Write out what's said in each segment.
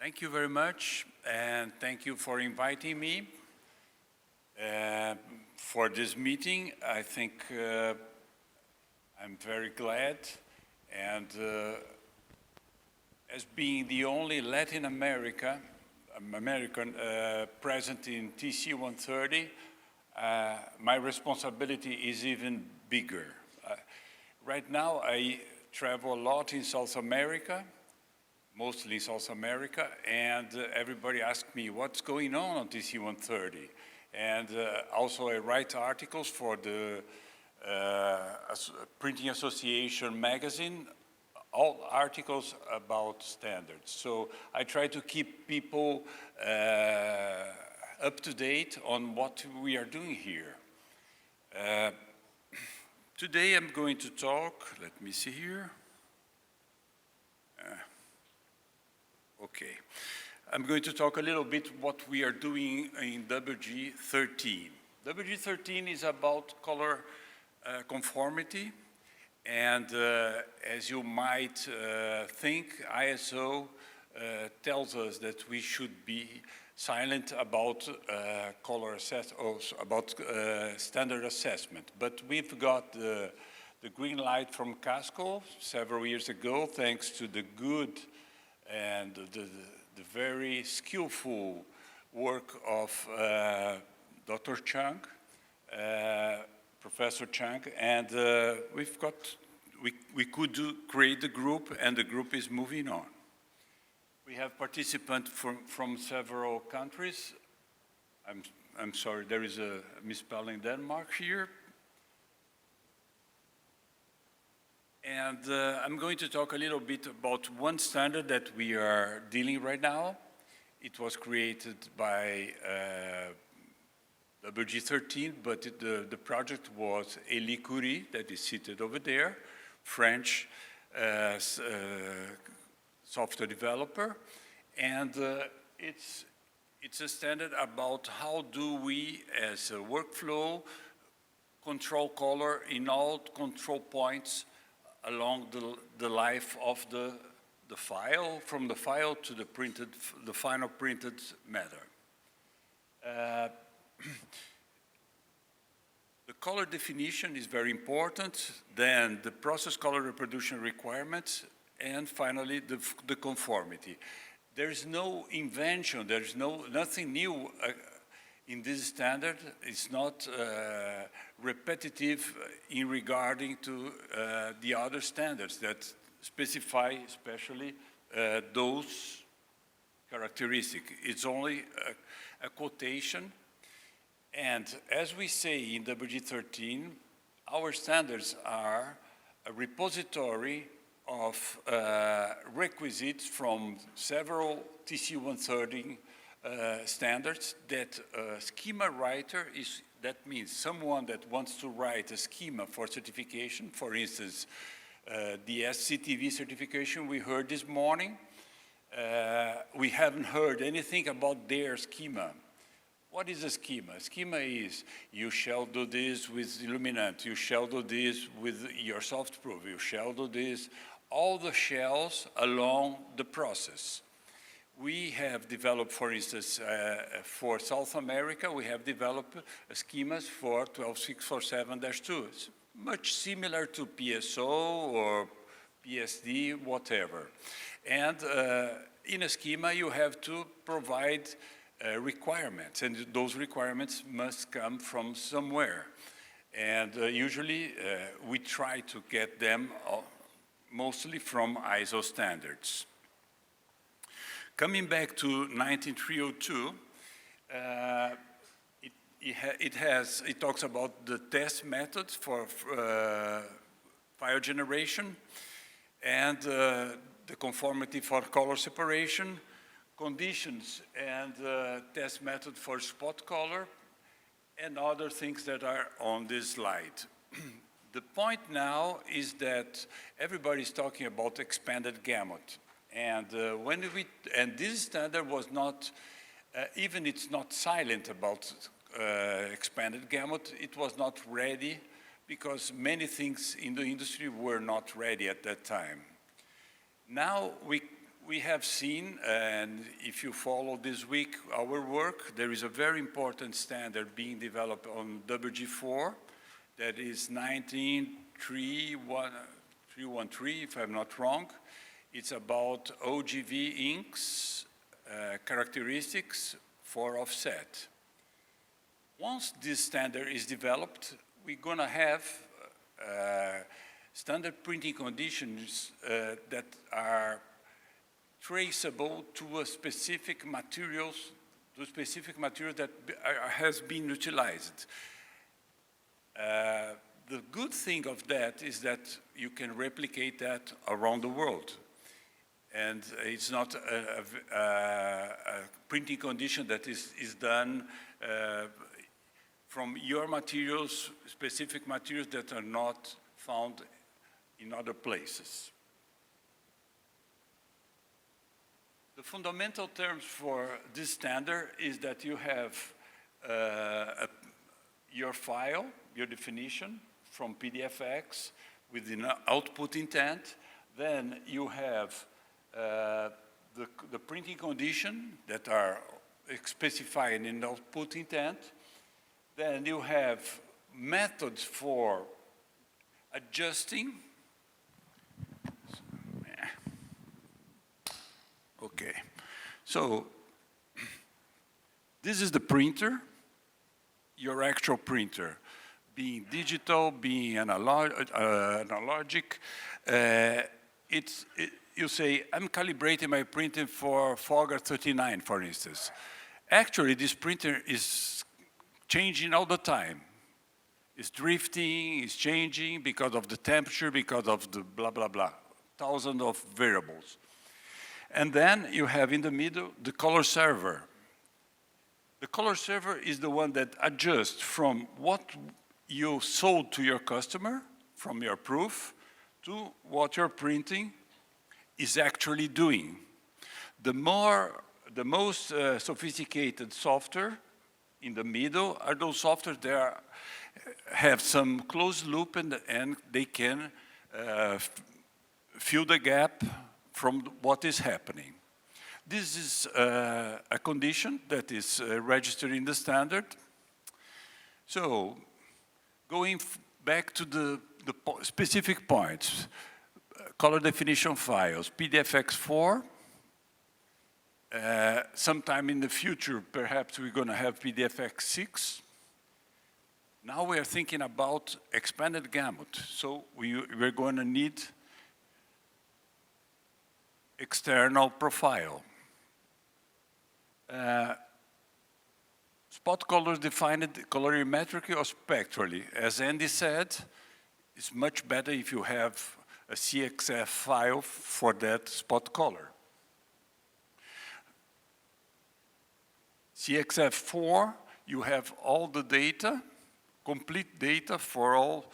Thank you very much, and thank you for inviting me for this meeting. I think I'm very glad, and as being the only Latin American present in TC 130, my responsibility is even bigger. Right now, I travel a lot in South America, mostly South America, and everybody asks me what's going on TC 130. And also I write articles for the Printing Association magazine, all articles about standards. So I try to keep people up to date on what we are doing here. Today I'm going to talk, let me see here. Okay, I'm going to talk a little bit what we are doing in WG13. WG13 is about color conformity, and as you might think, ISO tells us that we should be silent about standard assessment. But we've got the green light from Casco several years ago, thanks to the good and the very skillful work of Dr. Chung, Professor Chung, and we could create the group, and the group is moving on. We have participants from several countries. I'm sorry, there is a misspelling Denmark here. And I'm going to talk a little bit about one standard that we are dealing right now. It was created by WG13, but the project was Elie Curie, that is seated over there, French software developer. And it's a standard about how do we, as a workflow, control color in all control points along the life of the file, from the file to the final printed matter. The color definition is very important, then the process color reproduction requirements, and finally the conformity. There is no invention, there is nothing new in this standard. It's not repetitive in regarding to the other standards that specify especially those characteristics. It's only a quotation. And as we say in WG13, our standards are a repository of requisites from several TC 130 standards that a schema writer is, that means someone that wants to write a schema for certification, for instance, the CTV certification we heard this morning. We haven't heard anything about their schema. What is a schema? A schema is, you shall do this with Illuminant, you shall do this with your soft proof, you shall do this, all the shells along the process. We have developed, for instance, for South America, we have developed schemas for 12647-2. It's much similar to PSO or PSD, whatever. And in a schema, you have to provide requirements, and those requirements must come from somewhere. And usually, we try to get them mostly from ISO standards. Coming back to 19302, it talks about the test methods for file generation and the conformity for color separation, conditions and test method for spot color, and other things that are on this slide. The point now is that everybody's talking about expanded gamut. And and this standard was not, even it's not silent about expanded gamut, it was not ready because many things in the industry were not ready at that time. Now we have seen, and if you follow this week our work, there is a very important standard being developed on WG4, that is 19313, if I'm not wrong. It's about OGV inks, characteristics for offset. Once this standard is developed, we're going to have standard printing conditions that are traceable to a specific materials, that has been utilized. The good thing of that is that you can replicate that around the world. And it's not a printing condition that is done from your materials, specific materials that are not found in other places. The fundamental terms for this standard is that you have your file, your definition from PDFX with an output intent. Then you have the printing condition that are specified in the output intent. Then you have methods for adjusting. Okay, so this is the printer, your actual printer, being digital, being analogic. You say, I'm calibrating my printing for Fogger 39, for instance. Actually, this printer is changing all the time. It's drifting, it's changing because of the temperature, because of the blah, blah, blah, thousands of variables. And then you have in the middle the color server. The color server is the one that adjusts from what you sold to your customer, from your proof, to what your printing is actually doing. The most sophisticated software in the middle are those software that have some closed loop and they can fill the gap from what is happening. This is a condition that is registered in the standard. So going back to the specific points, color definition files, PDFX4. Sometime in the future, perhaps we're going to have PDFX6. Now we are thinking about expanded gamut. So we're going to need external profile. Spot colors defined colorimetrically or spectrally. As Andy said, it's much better if you have a CXF file for that spot color. CXF4, you have all the data, complete data for all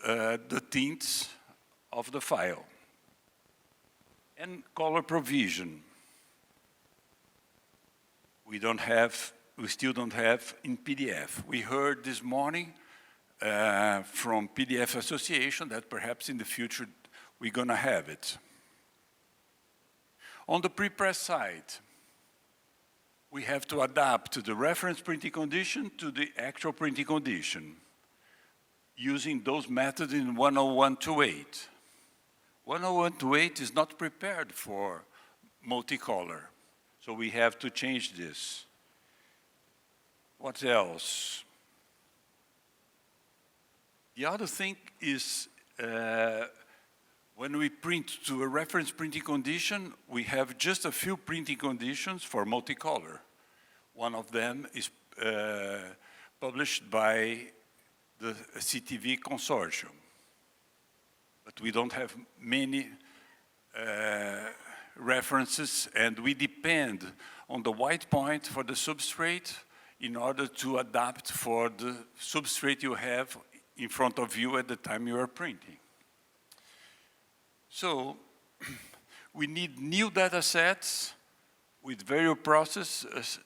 the tints of the file. And color provision. We still don't have in PDF. We heard this morning from PDF Association that perhaps in the future we're going to have it. On the prepress side, we have to adapt the reference printing condition to the actual printing condition using those methods in 10128. 10128 is not prepared for multicolor, so we have to change this. What else? The other thing is when we print to a reference printing condition, we have just a few printing conditions for multicolor. One of them is published by the CTV consortium. But we don't have many references, and we depend on the white point for the substrate in order to adapt for the substrate you have in front of you at the time you are printing. So we need new data sets with various processes,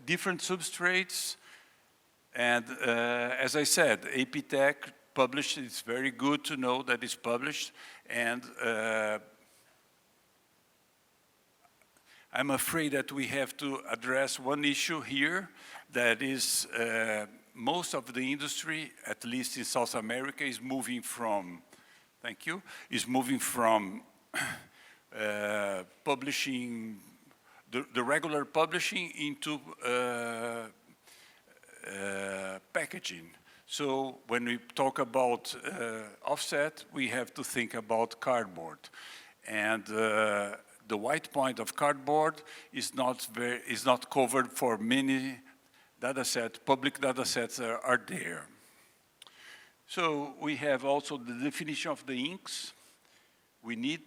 different substrates, and as I said, APTech published, it's very good to know that it's published, and I'm afraid that we have to address one issue here, that is most of the industry, at least in South America, is moving from, thank you, is moving from publishing, the regular publishing into packaging. So when we talk about offset, we have to think about cardboard. And the white point of cardboard is not covered for many data sets, public data sets are there. So we have also the definition of the inks. We need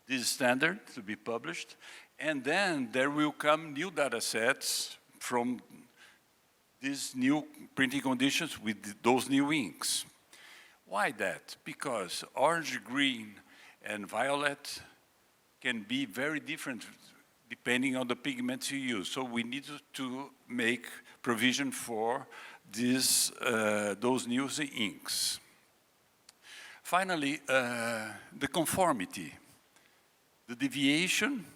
this standard to be published. And then there will come new data sets from these new printing conditions with those new inks. Why that? Because orange, green, and violet can be very different depending on the pigments you use. So we need to make provision for these, those new inks. Finally, the conformity, the deviation.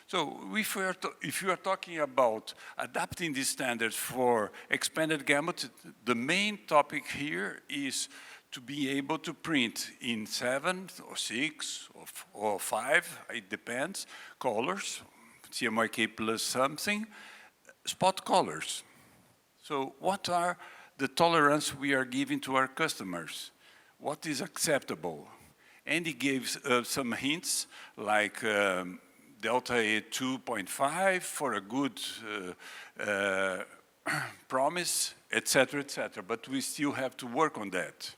So if you are talking about adapting these standards for expanded gamut, the main topic here is to be able to print in 7 or 6 or 5, it depends, colors, CMYK plus something, spot colors. So what are the tolerance we are giving to our customers? What is acceptable? And he gave some hints like delta A 2.5 for a good promise, etc., but we still have to work on that.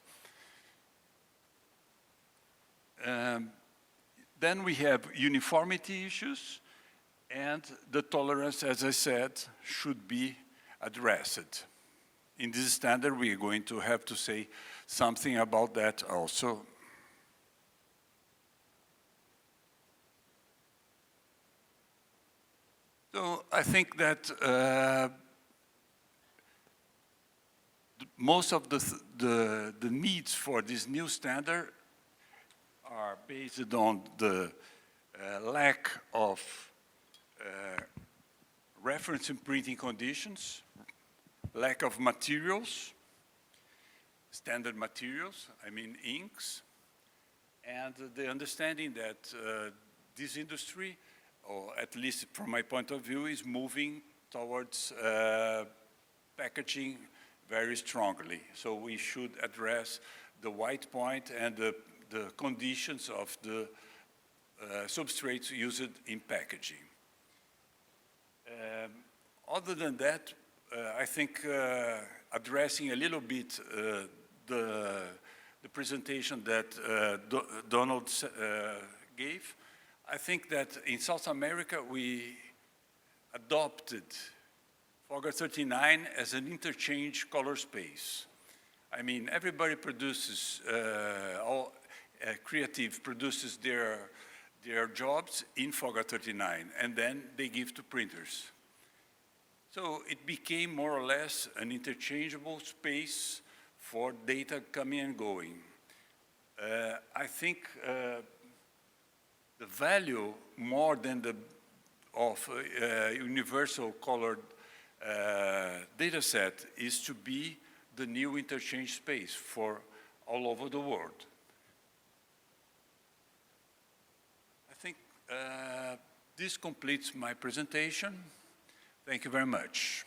Then we have uniformity issues, and the tolerance, as I said, should be addressed. In this standard, we are going to have to say something about that also. So I think that most of the needs for this new standard are based on the lack of reference and printing conditions, lack of materials, standard materials, I mean inks, and the understanding that this industry, or at least from my point of view, is moving towards packaging very strongly. So we should address the white point and the conditions of the substrates used in packaging. Other than that, I think addressing a little bit the presentation that Donald gave, I think that in South America we adopted Fogger 39 as an interchange color space. I mean, everybody produces, creative produces their jobs in Fogger 39, and then they give to printers. So it became more or less an interchangeable space for data coming and going. I think the value more than of universal colored data set is to be the new interchange space for all over the world. I think this completes my presentation. Thank you very much.